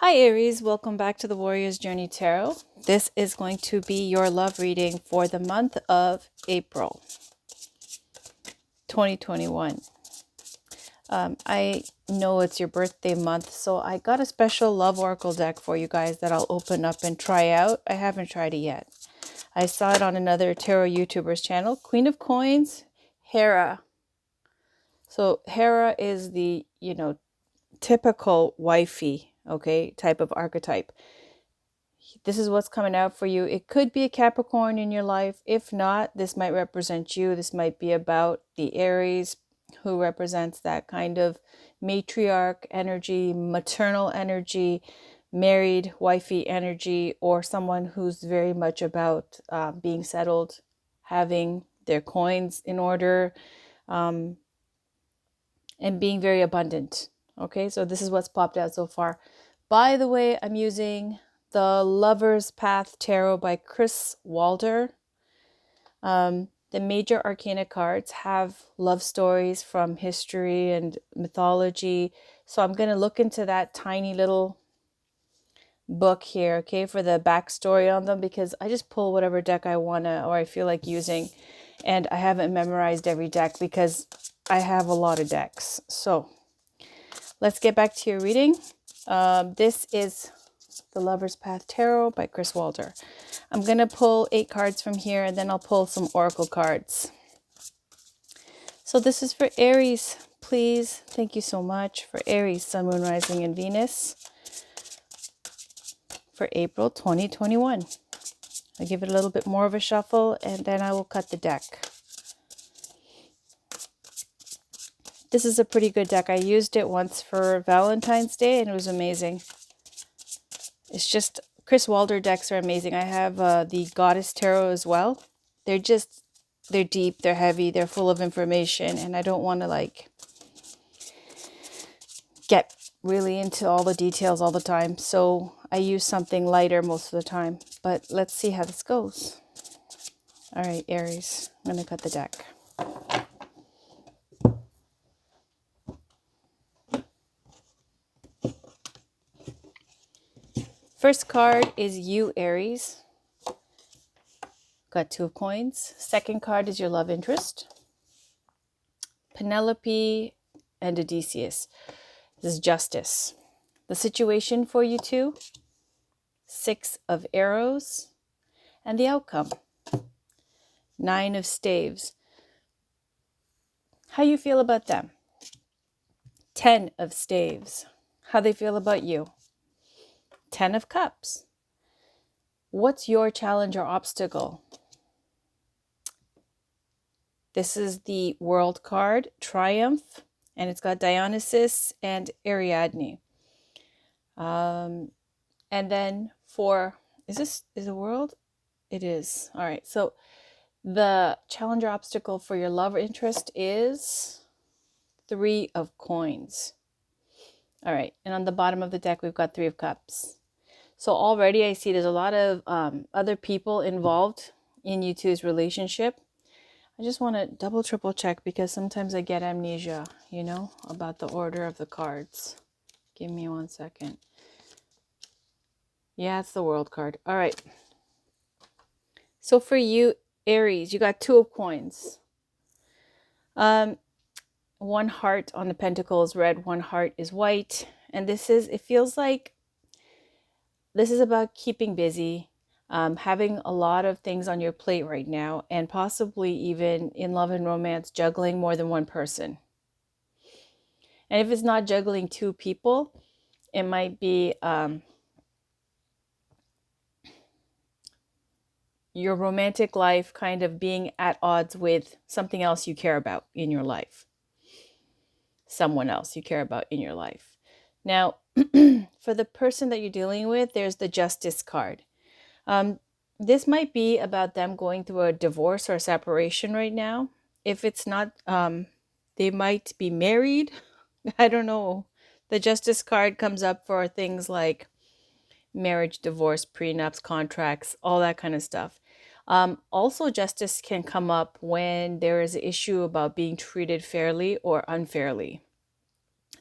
Hi Aries, welcome back to the Warrior's Journey Tarot. This is going to be your love reading for the month of April 2021. I know it's your birthday month, so I got a special love oracle deck for you guys that I'll open up and try out. I haven't tried it yet. I saw it on another tarot YouTuber's channel, Queen of Coins, Hera. So Hera is the, typical wifey, okay, type of archetype. This is what's coming out for you. It could be a Capricorn in your life. If not, this might represent you. This might be about the Aries, who represents that kind of matriarch energy, maternal energy, married wifey energy, or someone who's very much about being settled, having their coins in order, and being very abundant. Okay, so this is what's popped out so far. By the way, I'm using the Lover's Path Tarot by Chris Walder. The major arcana cards have love stories from history and mythology. So I'm going to look into that tiny little book here, okay, for the backstory on them, because I just pull whatever deck I want to or I feel like using. And I haven't memorized every deck because I have a lot of decks. So let's get back to your reading. This is the Lover's Path Tarot by Chris Walder. I'm going to pull 8 cards from here, and then I'll pull some oracle cards. So this is for Aries, please. Thank you so much. For Aries, Sun, Moon, Rising, and Venus for April 2021. I'll give it a little bit more of a shuffle, and then I will cut the deck. This is a pretty good deck. I used it once for Valentine's Day, and it was amazing. It's just, Chris Walder decks are amazing. I have the Goddess Tarot as well. They're deep, they're heavy, they're full of information, and I don't want to get really into all the details all the time. So I use something lighter most of the time. But let's see how this goes. All right, Aries, I'm going to cut the deck. First card is you, Aries. Got 2 of coins. Second card is your love interest, Penelope and Odysseus. This is justice. The situation for you two, 6 of arrows, and the outcome, 9 of staves. How you feel about them? 10 of staves. How they feel about you? 10 of cups. What's your challenge or obstacle? This is the World card, Triumph, and it's got Dionysus and Ariadne. And then for, is the World? It is. All right. So the challenge or obstacle for your love interest is 3 of coins. All right. And on the bottom of the deck, we've got 3 of cups. So already I see there's a lot of other people involved in you two's relationship. I just want to double, triple check because sometimes I get amnesia, about the order of the cards. Give me 1 second. Yeah, it's the World card. All right. So for you, Aries, you got 2 of coins. 1 heart on the pentacle is red, 1 heart is white. And it feels like this is about keeping busy, having a lot of things on your plate right now, and possibly even in love and romance, juggling more than one person. And if it's not juggling 2 people, it might be your romantic life kind of being at odds with something else you care about in your life. Someone else you care about in your life. Now, for the person that you're dealing with, there's the Justice card. This might be about them going through a divorce or a separation right now. If it's not, they might be married. I don't know. The Justice card comes up for things like marriage, divorce, prenups, contracts, all that kind of stuff. Also, justice can come up when there is an issue about being treated fairly or unfairly.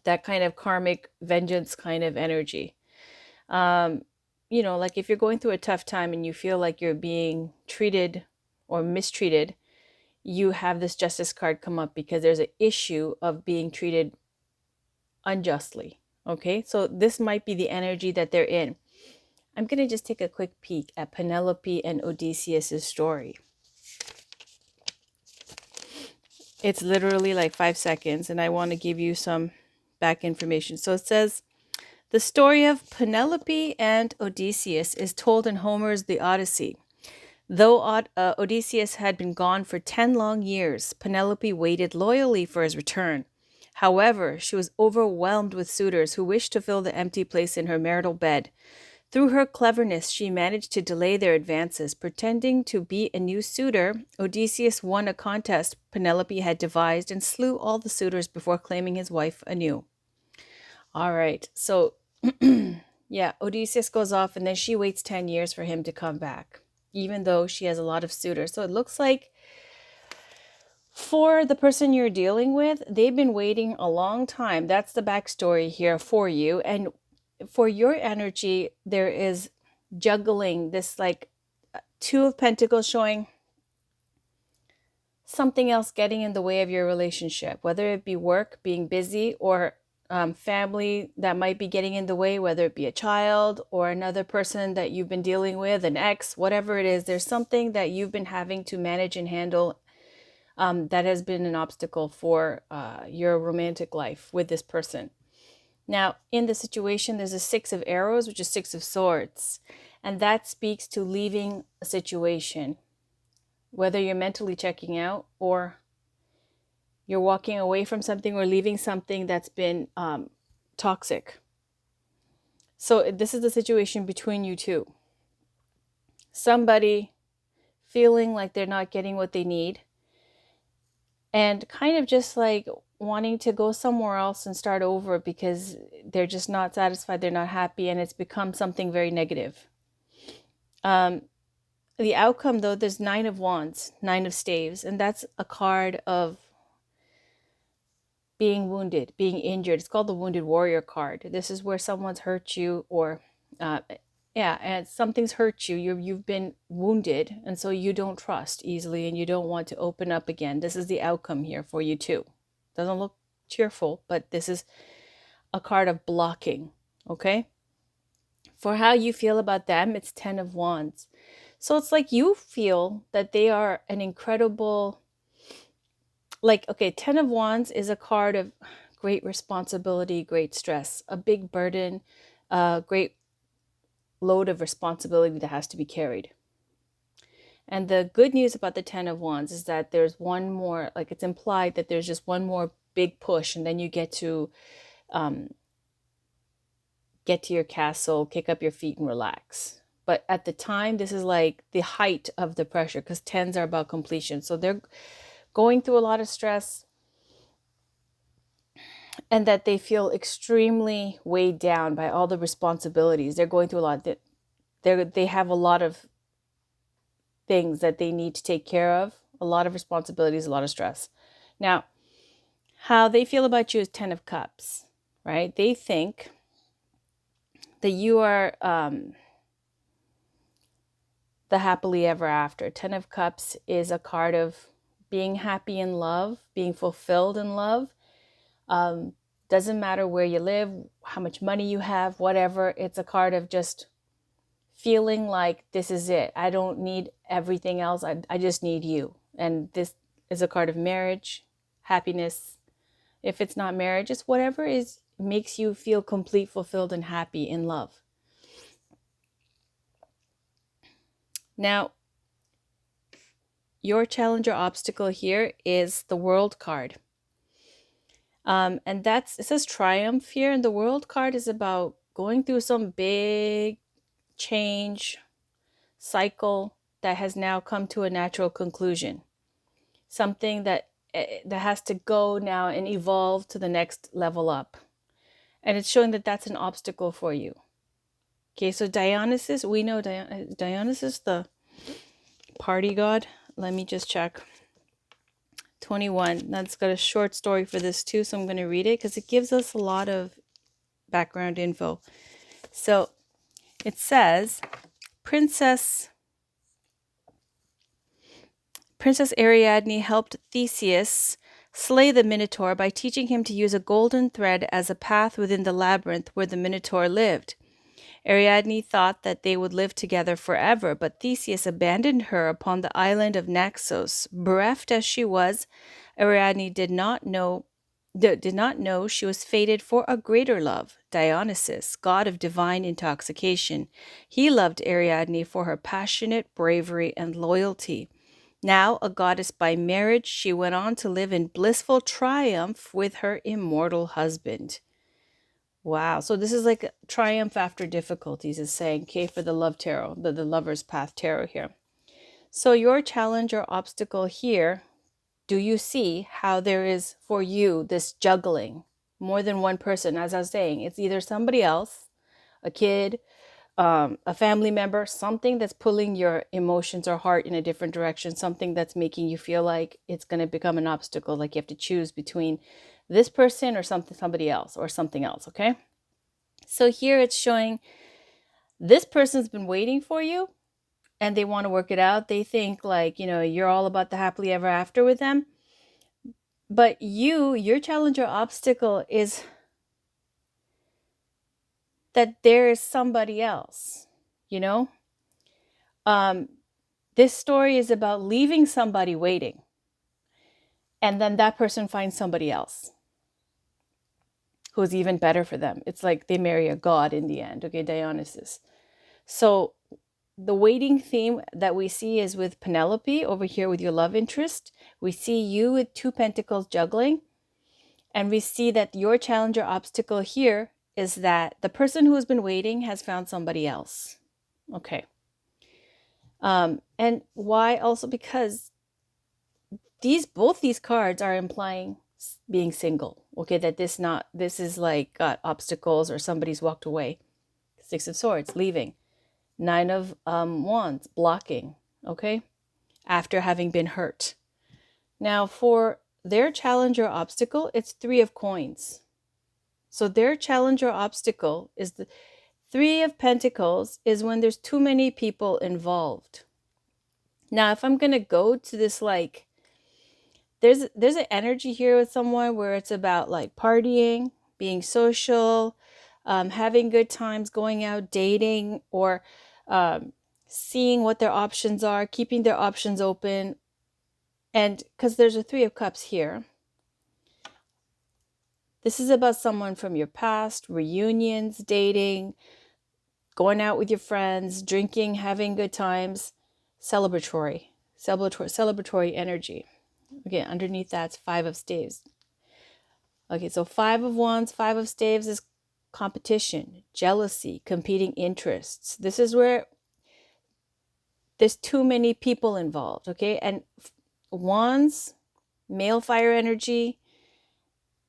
That kind of karmic vengeance kind of energy. You know, like if you're going through a tough time and you feel like you're being treated or mistreated, you have this justice card come up because there's an issue of being treated unjustly. Okay, so this might be the energy that they're in. I'm going to just take a quick peek at Penelope and Odysseus's story. It's literally like 5 seconds, and I want to give you some back information. So it says, the story of Penelope and Odysseus is told in Homer's The Odyssey. Though Odysseus had been gone for 10 long years, Penelope waited loyally for his return. However, she was overwhelmed with suitors who wished to fill the empty place in her marital bed. Through her cleverness, she managed to delay their advances. Pretending to be a new suitor, Odysseus won a contest Penelope had devised and slew all the suitors before claiming his wife anew. All right, so yeah, Odysseus goes off and then she waits 10 years for him to come back, even though she has a lot of suitors. So it looks like for the person you're dealing with, they've been waiting a long time. That's the backstory here for you. And for your energy, there is juggling this like Two of Pentacles showing something else getting in the way of your relationship, whether it be work, being busy, or family that might be getting in the way, whether it be a child or another person that you've been dealing with, an ex, whatever it is. There's something that you've been having to manage and handle that has been an obstacle for your romantic life with this person. Now, in the situation, there's a 6 of arrows, which is 6 of swords. And that speaks to leaving a situation, whether you're mentally checking out or you're walking away from something or leaving something that's been toxic. So this is the situation between you two. Somebody feeling like they're not getting what they need and kind of just like wanting to go somewhere else and start over because they're just not satisfied, they're not happy, and it's become something very negative. The outcome, though, there's 9 of Wands, 9 of Staves, and that's a card of being wounded, being injured. It's called the Wounded Warrior card. This is where someone's hurt you or, and something's hurt you. You've been wounded, and so you don't trust easily and you don't want to open up again. This is the outcome here for you too. Doesn't look cheerful, but this is a card of blocking, okay? For how you feel about them, it's 10 of Wands. So it's like you feel that they are an incredible, like, okay, 10 of Wands is a card of great responsibility, great stress, a big burden, a great load of responsibility that has to be carried. And the good news about the 10 of Wands is that there's one more, like it's implied that there's just one more big push and then you get to your castle, kick up your feet and relax. But at the time, this is like the height of the pressure because 10s are about completion. So they're going through a lot of stress and that they feel extremely weighed down by all the responsibilities. They're going through a lot. They have a lot of things that they need to take care of, a lot of responsibilities, a lot of stress. Now, how they feel about you is 10 of Cups, right? They think that you are the happily ever after. 10 of Cups is a card of being happy in love, being fulfilled in love. Doesn't matter where you live, how much money you have, whatever. It's a card of just feeling like this is it. I don't need everything else. I just need you. And this is a card of marriage, happiness. If it's not marriage, it's whatever makes you feel complete, fulfilled, and happy in love. Now, your challenge or obstacle here is the World card. And it says triumph here. And the World card is about going through some big change cycle that has now come to a natural conclusion. Something that has to go now and evolve to the next level up. And it's showing that that's an obstacle for you. Okay, so Dionysus, we know Dionysus, the party god. Let me just check. 21. That's got a short story for this too, so I'm going to read it because it gives us a lot of background info. So It says, Princess Ariadne helped Theseus slay the Minotaur by teaching him to use a golden thread as a path within the labyrinth where the Minotaur lived. Ariadne thought that they would live together forever, but Theseus abandoned her upon the island of Naxos. Bereft as she was, Ariadne did not know she was fated for a greater love, Dionysus, god of divine intoxication. He loved Ariadne for her passionate bravery and loyalty. Now a goddess by marriage, she went on to live in blissful triumph with her immortal husband. Wow. So this is like triumph after difficulties is saying, okay, for the love tarot, the lover's path tarot here. So your challenge or obstacle here, do you see how there is for you this juggling? More than one person, as I was saying, it's either somebody else, a kid, a family member, something that's pulling your emotions or heart in a different direction, something that's making you feel like it's going to become an obstacle, like you have to choose between this person or somebody else or something else, okay? So here it's showing this person's been waiting for you and they want to work it out. They think like, you're all about the happily ever after with them. But your challenge or obstacle is that there is somebody else, this story is about leaving somebody waiting. And then that person finds somebody else who's even better for them. It's like they marry a god in the end, okay, Dionysus. So the waiting theme that we see is with Penelope over here with your love interest. We see you with 2 pentacles juggling. And we see that your challenge or obstacle here is that the person who has been waiting has found somebody else. Okay. And why also? Because both these cards are implying being single. Okay, that this is like got obstacles or somebody's walked away. 6 of Swords, leaving. 9 of Wands, blocking. Okay, after having been hurt. Now for their challenge or obstacle, it's 3 of Coins. So their challenge or obstacle is the 3 of Pentacles is when there's too many people involved. Now, if I'm going to go to this, like, there's an energy here with someone where it's about like partying, being social, having good times, going out, dating, or seeing what their options are, keeping their options open. And because there's a 3 of Cups here. This is about someone from your past, reunions, dating, going out with your friends, drinking, having good times, celebratory energy. Okay, underneath that's 5 of Staves. Okay, so 5 of Wands, 5 of Staves is competition, jealousy, competing interests. This is where there's too many people involved, okay? And Wands, male fire energy,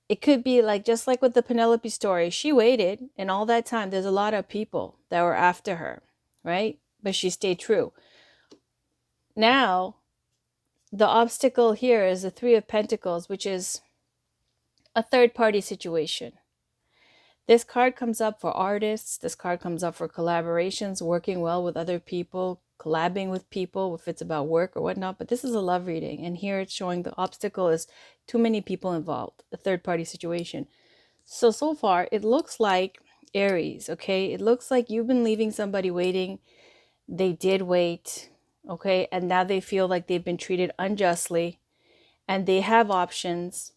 it could be like, just like with the Penelope story, she waited, and all that time, there's a lot of people that were after her, right? But she stayed true. Now, the obstacle here is the 3 of Pentacles, which is a third-party situation. This card comes up for artists. This card comes up for collaborations, working well with other people, collabing with people, if it's about work or whatnot. But this is a love reading. And here it's showing the obstacle is too many people involved, a third-party situation. So far, it looks like Aries, okay? It looks like you've been leaving somebody waiting. They did wait, okay? And now they feel like they've been treated unjustly. And they have options.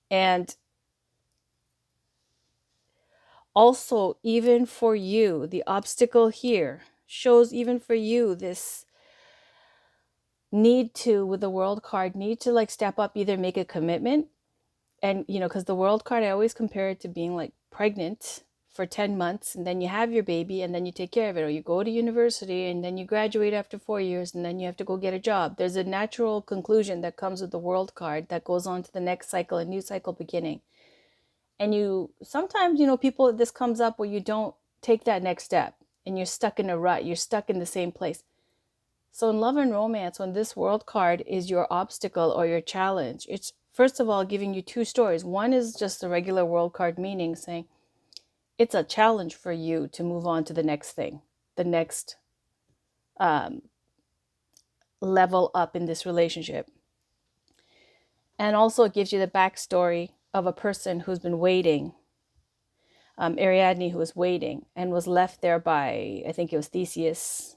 And also, even for you, the obstacle here shows even for you this need to, with the World card, need to like step up, either make a commitment. And, because the World card, I always compare it to being like pregnant for 10 months and then you have your baby and then you take care of it. Or you go to university and then you graduate after 4 years and then you have to go get a job. There's a natural conclusion that comes with the World card that goes on to the next cycle, a new cycle beginning. And sometimes, people, this comes up where you don't take that next step and you're stuck in a rut. You're stuck in the same place. So in love and romance, when this World card is your obstacle or your challenge, it's first of all giving you 2 stories. One is just the regular World card meaning, saying it's a challenge for you to move on to the next thing, the next level up in this relationship. And also it gives you the backstory of a person who's been waiting, Ariadne, who was waiting and was left there by, I think it was Theseus,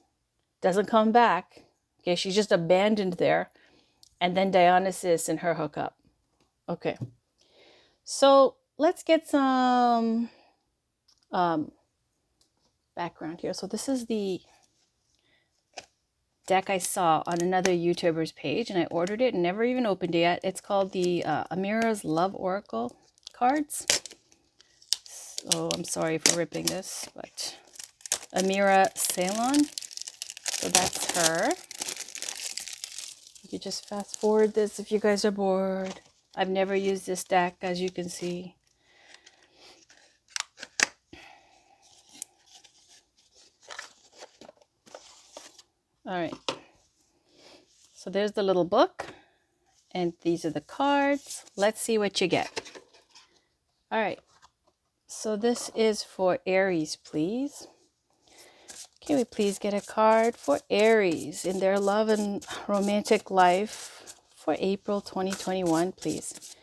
doesn't come back. Okay, she's just abandoned there. And then Dionysus and her hook up. Okay, so let's get some background here. So this is the deck I saw on another YouTuber's page, and I ordered it and never even opened it yet. It's called the Amira's Love Oracle cards. So I'm sorry for ripping this, but Amira Ceylon. So that's her. You could just fast forward this if you guys are bored. I've never used this deck, as you can see. All right. So there's the little book, and these are the cards. Let's see what you get. All right. So this is for Aries, please. Can we please get a card for Aries in their love and romantic life for April 2021, please?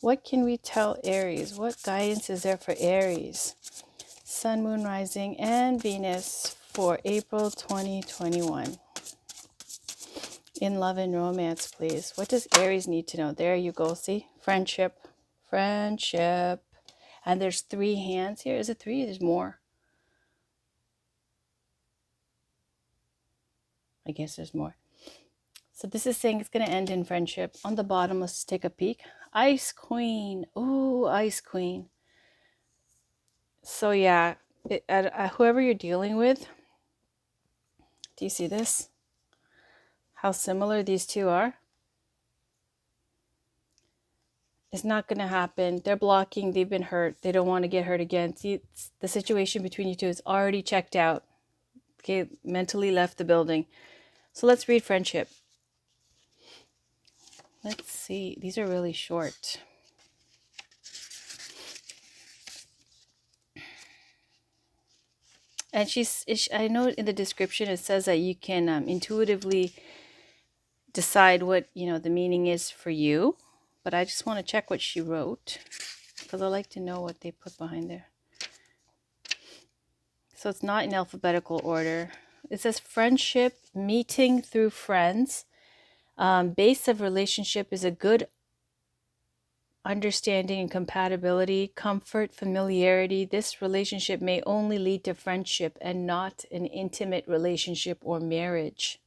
What can we tell Aries? What guidance is there for Aries? Sun, Moon, Rising, and Venus for April 2021. In love and romance, please. What does Aries need to know? There you go. See? Friendship. Friendship. And there's 3 hands here. Is it 3? There's more. I guess there's more. So this is saying it's going to end in friendship. On the bottom, let's take a peek. Ice Queen. Oh, Ice Queen. So yeah, whoever you're dealing with, do you see this? How similar these two are? It's not going to happen. They're blocking. They've been hurt. They don't want to get hurt again. See, the situation between you two is already checked out. Okay, mentally left the building. So let's read friendship. Let's see. These are really short. And I know in the description it says that you can intuitively decide what, the meaning is for you. But I just want to check what she wrote, because I like to know what they put behind there. So it's not in alphabetical order. It says friendship, meeting through friends. Base of relationship is a good understanding and compatibility, comfort, familiarity. This relationship may only lead to friendship and not an intimate relationship or marriage.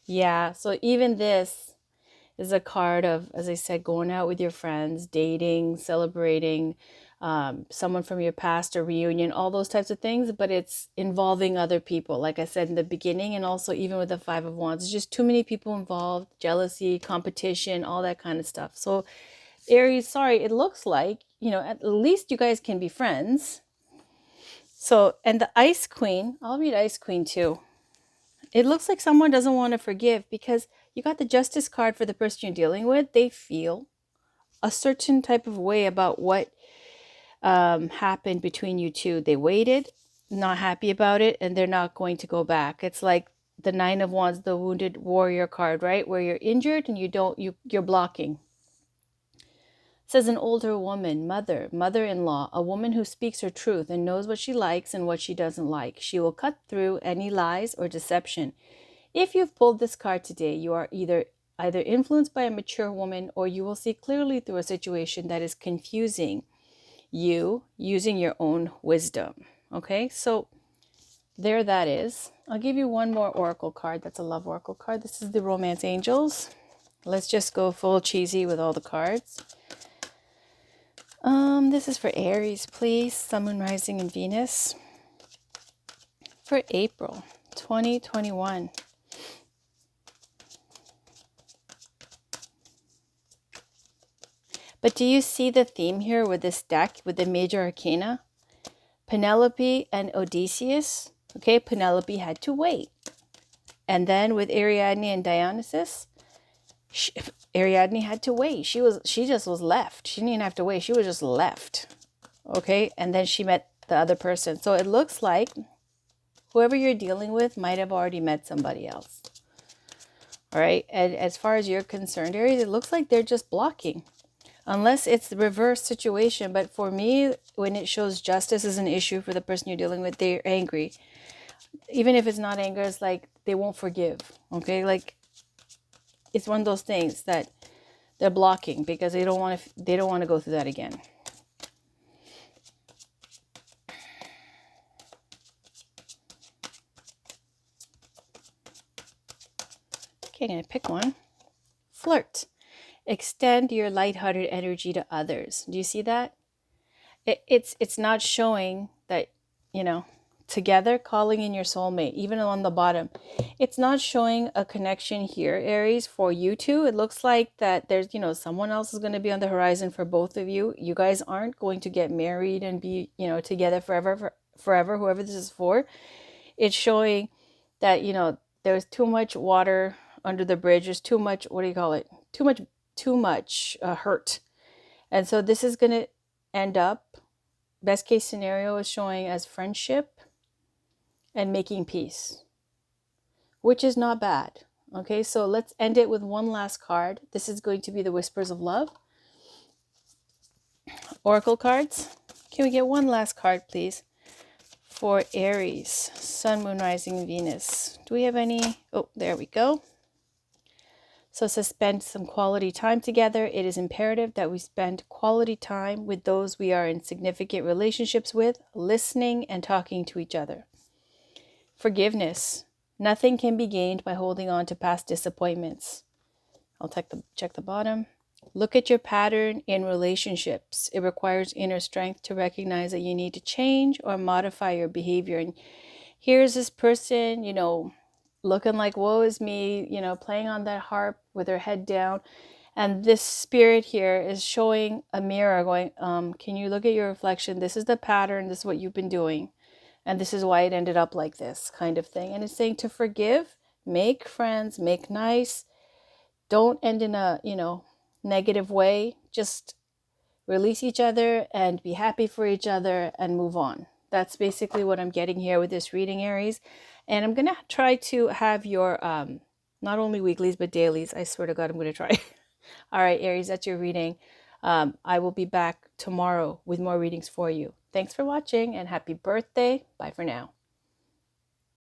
Yeah, so even this is a card of, as I said, going out with your friends, dating, celebrating, someone from your past, a reunion, all those types of things, but it's involving other people, like I said in the beginning, and also even with the 5 of Wands. It's just too many people involved, jealousy, competition, all that kind of stuff. So Aries, sorry, it looks like, at least you guys can be friends. So, and the Ice Queen, I'll read Ice Queen too. It looks like someone doesn't want to forgive, because you got the Justice card for the person you're dealing with. They feel a certain type of way about what happened between you two. They waited, not happy about it, and they're not going to go back. It's like the 9 of Wands, the Wounded Warrior card, right? Where you're injured and you're blocking. It says an older woman, mother-in-law, a woman who speaks her truth and knows what she likes and what she doesn't like. She will cut through any lies or deception. If you've pulled this card today, you are either influenced by a mature woman, or you will see clearly through a situation that is confusing you, using your own wisdom. Okay, so there that is. I'll give you one more oracle card. That's a love oracle card. This is the Romance Angels. Let's just go full cheesy with all the cards. This is for Aries, please. Sun, Moon, Rising, and Venus for April 2021. But do you see the theme here with this deck, with the major arcana? Penelope and Odysseus. Okay, Penelope had to wait. And then with Ariadne and Dionysus, Ariadne had to wait. She just was left. She didn't even have to wait. She was just left. Okay, and then she met the other person. So it looks like whoever you're dealing with might have already met somebody else. All right, and as far as you're concerned, Aries, it looks like they're just blocking. Unless it's the reverse situation. But for me, when it shows justice is an issue for the person you're dealing with, they're angry. Even if it's not anger, it's like they won't forgive. Okay, like it's one of those things that they're blocking because they don't want to go through that again. Okay, I'm gonna pick one. Flirt. Extend your lighthearted energy to others. Do you see that? It's not showing that, you know, together calling in your soulmate, even on the bottom. It's not showing a connection here, Aries, for you two. It looks like that there's, you know, someone else is going to be on the horizon for both of you. You guys aren't going to get married and be, you know, together forever, whoever this is for. It's showing that, you know, there's too much water under the bridge. There's too much, what do you call it? Too much hurt. And so this is going to end up, best case scenario is showing as friendship and making peace, which is not bad. Okay, so let's end it with one last card. This is going to be the Whispers of Love. Oracle cards. Can we get one last card, please? For Aries, Sun, Moon, Rising, Venus. Do we have any? Oh, there we go. So it says spend some quality time together. It is imperative that we spend quality time with those we are in significant relationships with, listening and talking to each other. Forgiveness. Nothing can be gained by holding on to past disappointments. I'll check the bottom. Look at your pattern in relationships. It requires inner strength to recognize that you need to change or modify your behavior. And here's this person, you know, looking like woe is me, you know, playing on that harp with her head down. And this spirit here is showing a mirror going, can you look at your reflection? This is the pattern. This is what you've been doing. And this is why it ended up like this kind of thing. And it's saying to forgive, make friends, make nice. Don't end in a, you know, negative way. Just release each other and be happy for each other and move on. That's basically what I'm getting here with this reading, Aries. And I'm going to try to have your, not only weeklies, but dailies. I swear to God, I'm going to try. All right, Aries, that's your reading. I will be back tomorrow with more readings for you. Thanks for watching and happy birthday. Bye for now.